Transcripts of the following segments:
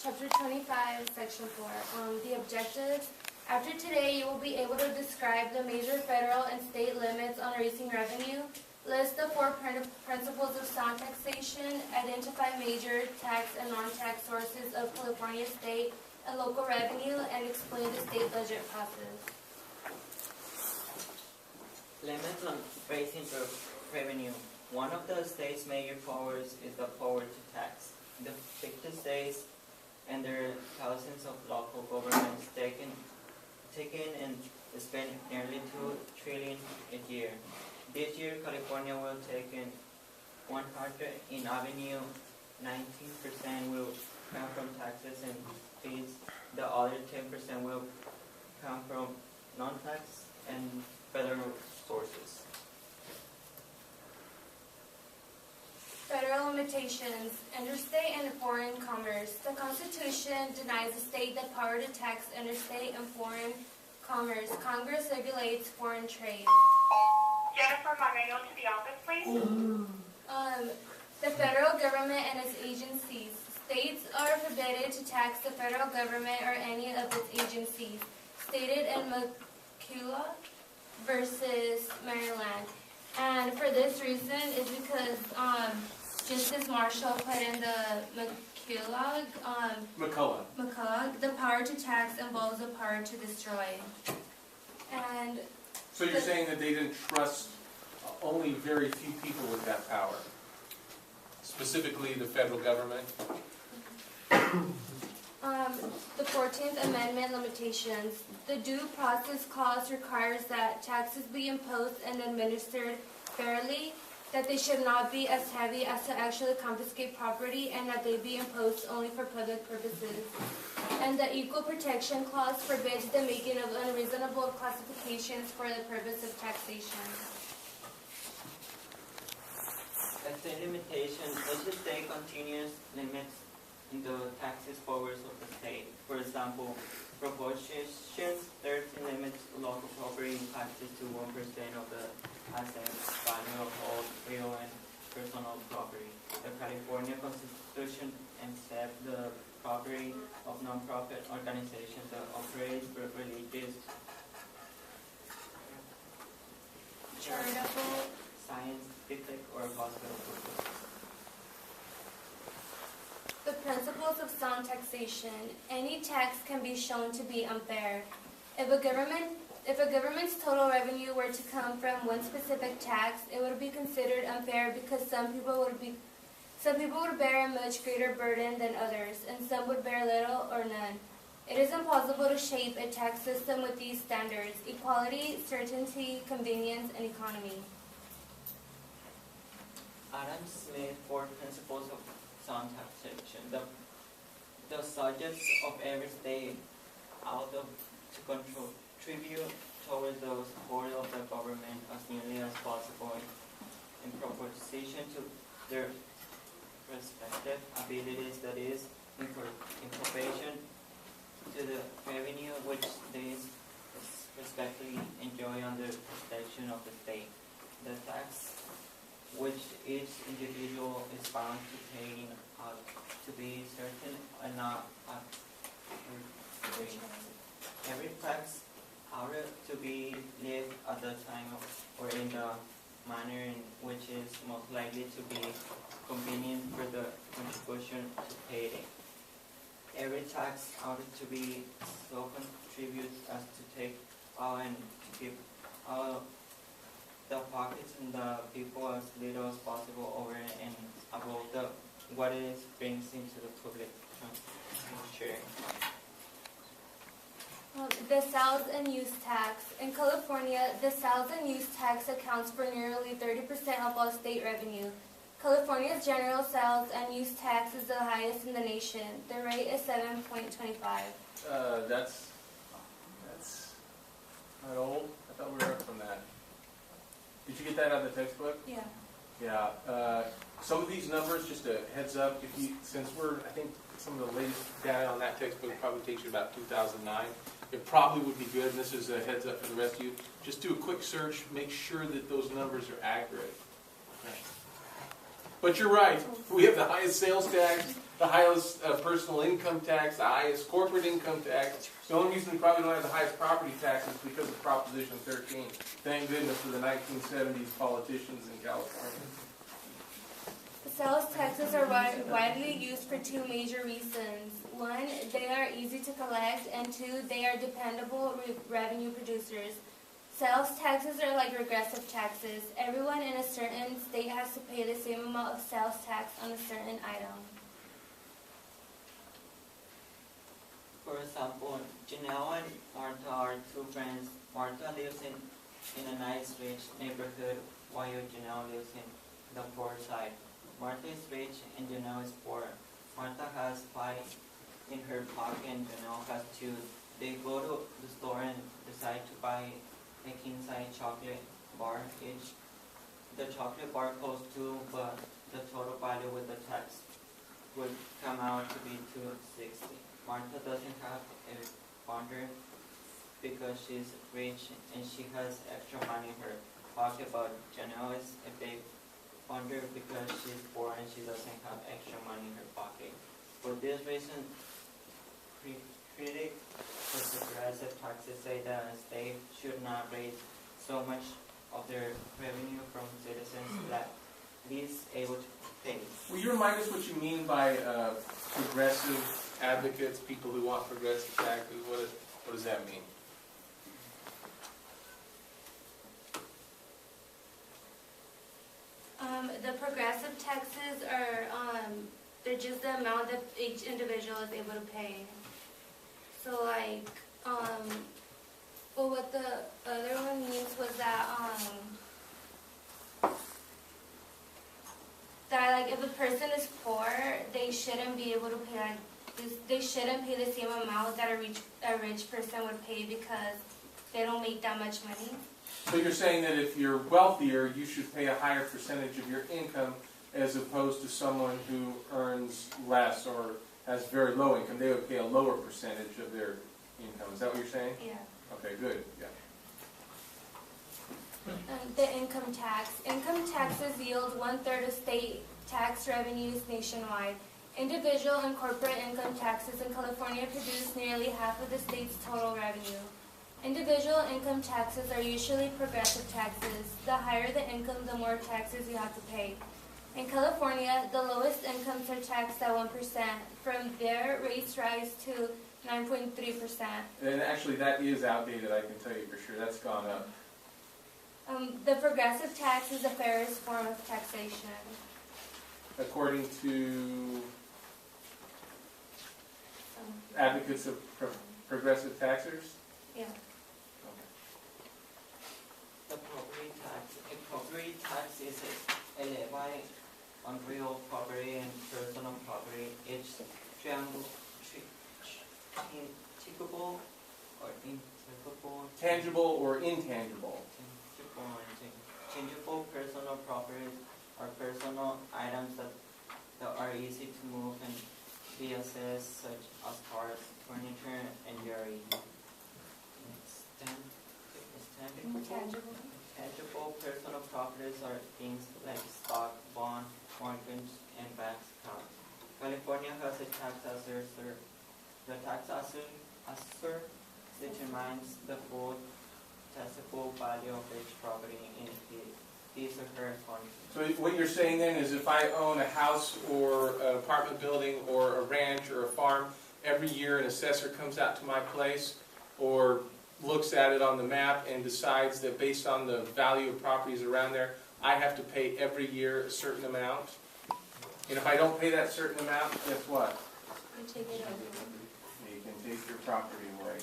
Chapter 25, Section 4. The objectives. After today, you will be able to describe the major federal and state limits on erasing revenue, list the 4 principles of sound taxation, identify major tax and non-tax sources of California state and local revenue, and explain the state budget process. Limits on raising revenue. One of the state's major powers is the power to tax. The 50 states and their thousands of local governments take in and spend nearly $2 trillion a year. This year, California will take in 100 in Avenue, 19% will come from taxes and fees. The other 10% will come from non-tax and federal sources. Federal limitations. Interstate and foreign commerce. The Constitution denies the state the power to tax interstate and foreign commerce. Congress regulates foreign trade. Jennifer Monreal to the office, please. The federal government and its agencies. States are forbidden to tax the federal government or any of its agencies, stated in McCulloch versus Maryland. And for this reason is because Justice Marshall put in the McCulloch, the power to tax involves the power to destroy. And so you're saying that they didn't trust only very few people with that power, specifically the federal government? The 14th Amendment limitations. The Due Process Clause requires that taxes be imposed and administered fairly, that they should not be as heavy as to actually confiscate property, and that they be imposed only for public purposes. And the Equal Protection Clause forbids the making of unreasonable classifications for the purpose of taxation. As a limitation, each state continuous limits in the taxes powers of the state. For example, Proposition 13 limits local property taxes to 1% of the asset value of all real and personal property. The California Constitution accepts the property of non-profit organizations that operate for religious, Charitable, scientific, or hospital purposes. The principles of sound taxation. Any tax can be shown to be unfair. If a government's total revenue were to come from one specific tax, it would be considered unfair because some people would bear a much greater burden than others, and some would bear little or none. It is impossible to shape a tax system with these standards: equality, certainty, convenience, and economy. Adam Smith, 4 principles of sound taxation. The subjects of every state ought to contribute towards the support of the government as nearly as possible in proportion to their respective abilities, that is, in proportion to the revenue which they respectively enjoy under protection of the state. The tax which each individual is bound to pay ought to be certain and not arbitrary. Every tax ought to be levied at the time or in the manner in which is most likely to be convenient for the contribution to pay it. Every tax ought to be so contributed as to take out and to give out the pockets and the people as little as possible over and above what it brings into the public sharing. The sales and use tax. In California, the sales and use tax accounts for nearly 30% of all state revenue. California's general sales and use tax is the highest in the nation. The rate is 7.25. That's not old. I thought we were up from that. Did you get that out of the textbook? Yeah. Yeah. Some of these numbers, just a heads up, since I think some of the latest data on that textbook probably takes you about 2009. It probably would be good, and this is a heads up for the rest of you. Just do a quick search, make sure that those numbers are accurate. But you're right, we have the highest sales tax the highest personal income tax, the highest corporate income tax. The only reason we probably don't have the highest property tax is because of Proposition 13. Thank goodness for the 1970s politicians in California. Sales taxes are widely used for two major reasons. One, they are easy to collect, and two, they are dependable revenue producers. Sales taxes are like regressive taxes. Everyone in a certain state has to pay the same amount of sales tax on a certain item. For example, Janelle and Martha are two friends. Martha lives in a nice, rich neighborhood, while Janelle lives in the poor side. Martha is rich and Janelle is poor. Martha has 5 in her pocket and Janelle has 2. They go to the store and decide to buy a king-size chocolate bar each. The chocolate bar costs $2, but the total value with the tax would come out to be $2.60. Martha doesn't have a funder because she's rich and she has extra money in her pocket, but Janelle is a big funder because she's poor and she doesn't have extra money in her pocket. For this reason, critics of progressive taxes say that a state should not raise so much of their revenue from citizens that least able to pay. Will you remind us what you mean by progressive advocates, people who want progressive taxes? What does that mean? The progressive taxes are, they're just the amount that each individual is able to pay. So like, well, what the other one means was that, like if a person is poor, they shouldn't be able to pay like this, they shouldn't pay the same amount that a rich person would pay because they don't make that much money. So you're saying that if you're wealthier, you should pay a higher percentage of your income as opposed to someone who earns less or has very low income. They would pay a lower percentage of their income. Is that what you're saying? Yeah. Okay, good. Yeah. The income tax. Income taxes yield 1/3 of state tax revenues nationwide. Individual and corporate income taxes in California produce nearly half of the state's total revenue. Individual income taxes are usually progressive taxes. The higher the income, the more taxes you have to pay. In California, the lowest incomes are taxed at 1%. From there, rates rise to 9.3%. And actually, that is outdated, I can tell you for sure. That's gone up. The progressive tax is the fairest form of taxation. According to advocates of progressive taxers? Yeah. The property tax. A property tax is a levy on real property and personal property. It's tangible or intangible. Tangible or intangible? Tangible personal properties are personal items that are easy to move and be assessed, such as cars, furniture, and jewelry. Intangible. Tangible personal properties are things like stock, bond, mortgage, and bank accounts. California has a tax assessor. The tax assessor determines the full taxable value of each property in his or her county. So what you're saying then is if I own a house or an apartment building or a ranch or a farm, every year an assessor comes out to my place or looks at it on the map and decides that based on the value of properties around there, I have to pay every year a certain amount. And if I don't pay that certain amount, guess what? You take it over. You can take your property away.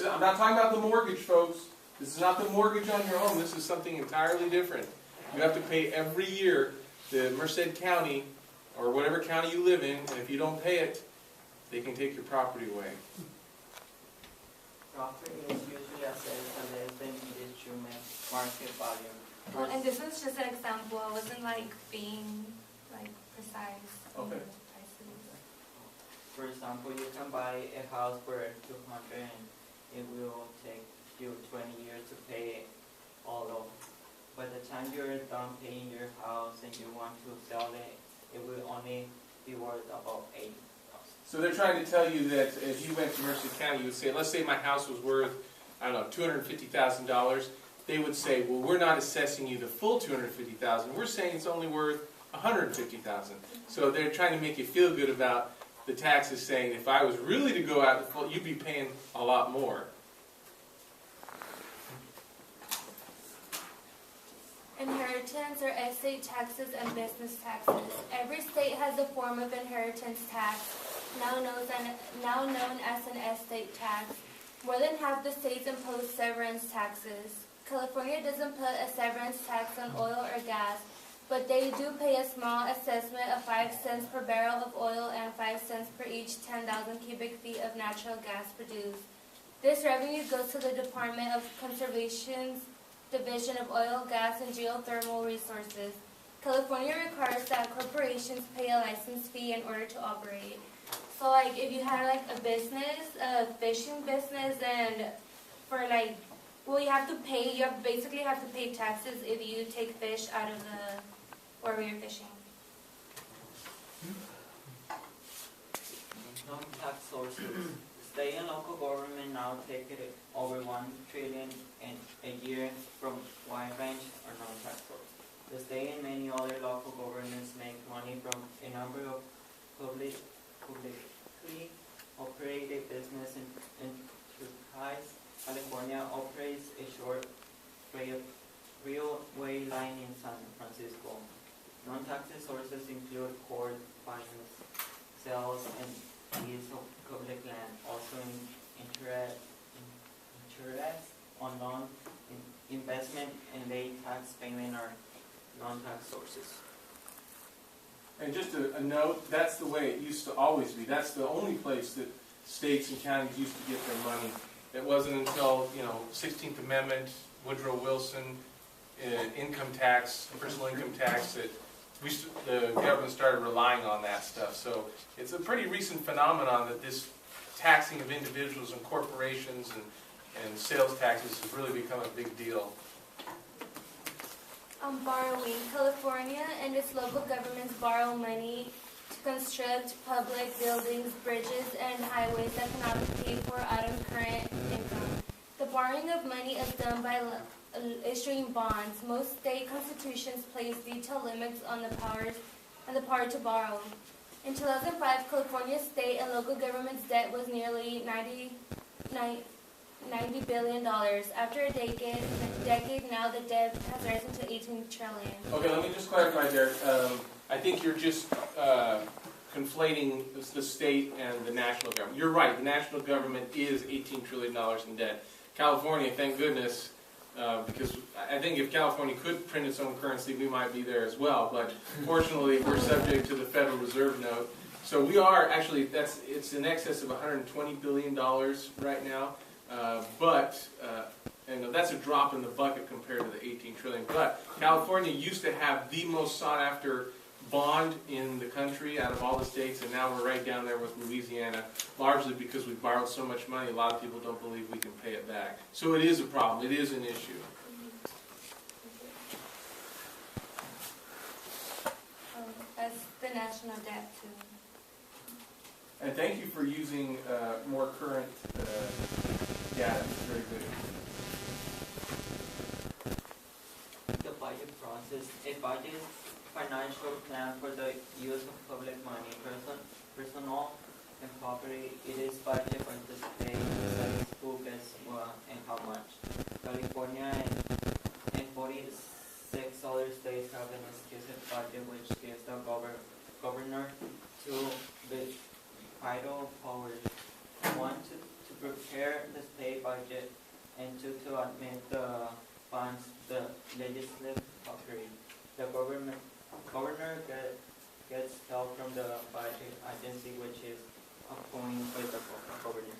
I'm not talking about the mortgage, folks. This is not the mortgage on your home. This is something entirely different. You have to pay every year the Merced County or whatever county you live in, and if you don't pay it, they can take your property away. Property is usually assessed at less than its true market value. Well, and this was just an example. I wasn't like being like precise. Okay. For example, you can buy a house for $200 and it will take you 20 years to pay all of. By the time you're done paying your house and you want to sell it, it will only be worth about $80,000. So they're trying to tell you that if you went to Merced County, you would say, let's say my house was worth, I don't know, $250,000. They would say, well, we're not assessing you the full $250,000. We're saying it's only worth $150,000. So they're trying to make you feel good about the taxes, saying if I was really to go out the full, you'd be paying a lot more. Inheritance or estate taxes and business taxes. Every state has a form of inheritance tax, now known as an estate tax. More than half the states impose severance taxes. California doesn't put a severance tax on oil or gas, but they do pay a small assessment of 5 cents per barrel of oil and 5 cents per each 10,000 cubic feet of natural gas produced. This revenue goes to the Department of Conservation's Division of Oil, Gas, and Geothermal Resources. California requires that corporations pay a license fee in order to operate. So like if you had like a business, a fishing business, and for like, well, you basically have to pay taxes if you take fish out of the, wherever you're fishing. Non-tax sources. State and local government now take it over $1 trillion in a year from wide range or non-tax sources. The state and many other local governments make money from a number of publicly operated business enterprise. California operates a short railway line in San Francisco. Non-tax sources include court fines, sales, and use of public land. Also, interest on loan, investment, and late tax payment are non-tax sources. And just a note, that's the way it used to always be. That's the only place that states and counties used to get their money. It wasn't until, 16th Amendment, Woodrow Wilson, income tax, personal income tax, that the government started relying on that stuff. So it's a pretty recent phenomenon that this taxing of individuals and corporations and sales taxes has really become a big deal. Borrowing. California and its local governments borrow money to construct public buildings, bridges, and highways that cannot be paid for out of current income. The borrowing of money is done by issuing bonds. Most state constitutions place detailed limits on the power to borrow. In 2005, California's state and local government's debt was nearly $90 billion. After a decade now, the debt has risen to $18 trillion. Okay, let me just clarify there. I think you're just conflating the state and the national government. You're right, the national government is $18 trillion in debt. California, thank goodness, because I think if California could print its own currency, we might be there as well. But fortunately, we're subject to the Federal Reserve note. So we are actually, it's in excess of $120 billion right now. And that's a drop in the bucket compared to the 18 trillion. But California used to have the most sought after bond in the country out of all the states, and now we're right down there with Louisiana, largely because we borrowed so much money, a lot of people don't believe we can pay it back. So it is a problem, it is an issue. That's the national debt too. And thank you for using more current data, it's very good. The budget process. A budget is financial plan for the use of public money, personal and property. It is budget for the state, decides who gets what and how much. California and 46 other states have an exclusive budget, which gives the governor two vital powers. One, to prepare the state budget, and two, to admit the funds the legislative authority. The governor gets help from the budget agency, which is appointed by the governor.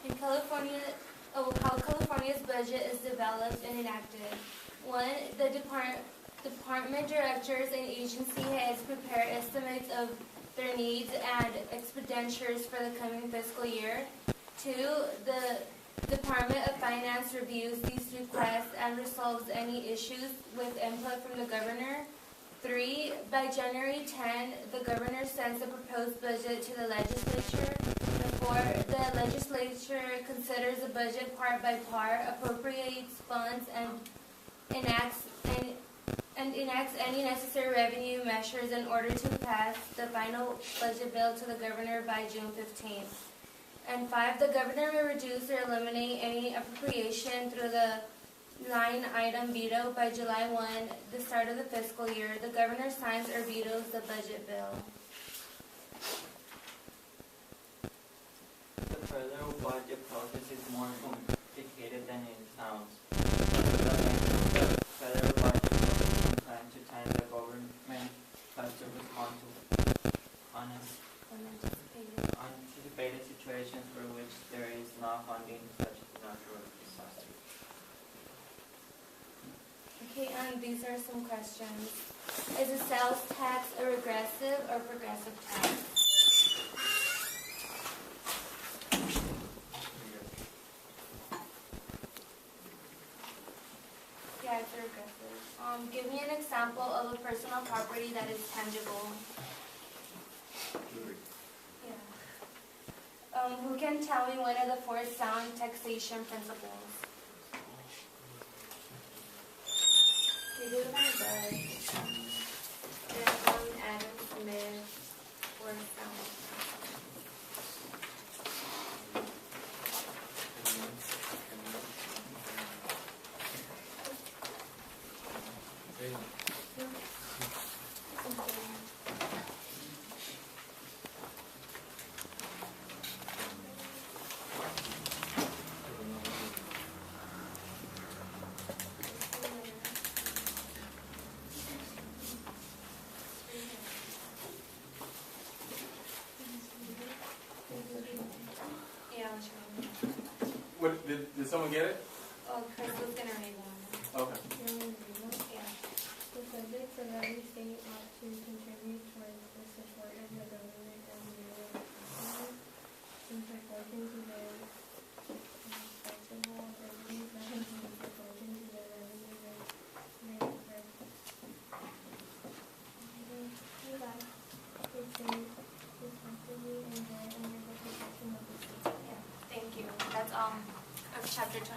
In California, how California's budget is developed and enacted. 1. The department directors and agency heads prepare estimates of their needs and expenditures for the coming fiscal year. 2. The Department of Finance reviews these requests and resolves any issues with input from the governor. 3, by January 10, the governor sends the proposed budget to the legislature. 4, the legislature considers the budget part by part, appropriates funds, and enacts any necessary revenue measures in order to pass the final budget bill to the governor by June 15th. And 5, the governor may reduce or eliminate any appropriation through the line item veto by July 1, the start of the fiscal year. The governor signs or vetoes the budget bill. The federal budget process is more complicated than it sounds. The federal budget process from time to time the government has to respond to unanticipated situations for which there is no funding, such as natural disaster. Okay, these are some questions. Is a sales tax a regressive or progressive tax? Yeah, it's a regressive. Give me an example of a personal property that is tangible. Yeah. Who can tell me one of the 4 sound taxation principles? We do it on the bus. Adam Smith, 4 sound. Yeah, I'll show you. What, did someone get it? Oh, Chris was gonna read one. Okay. Yeah. The subjects of every state ought to contribute towards the support of the government and the in proportion to their respectable abilities and in proportion to their revenue rate. Respectively enjoy under the protection of the state. Yeah, thank you. That's all of chapter 20.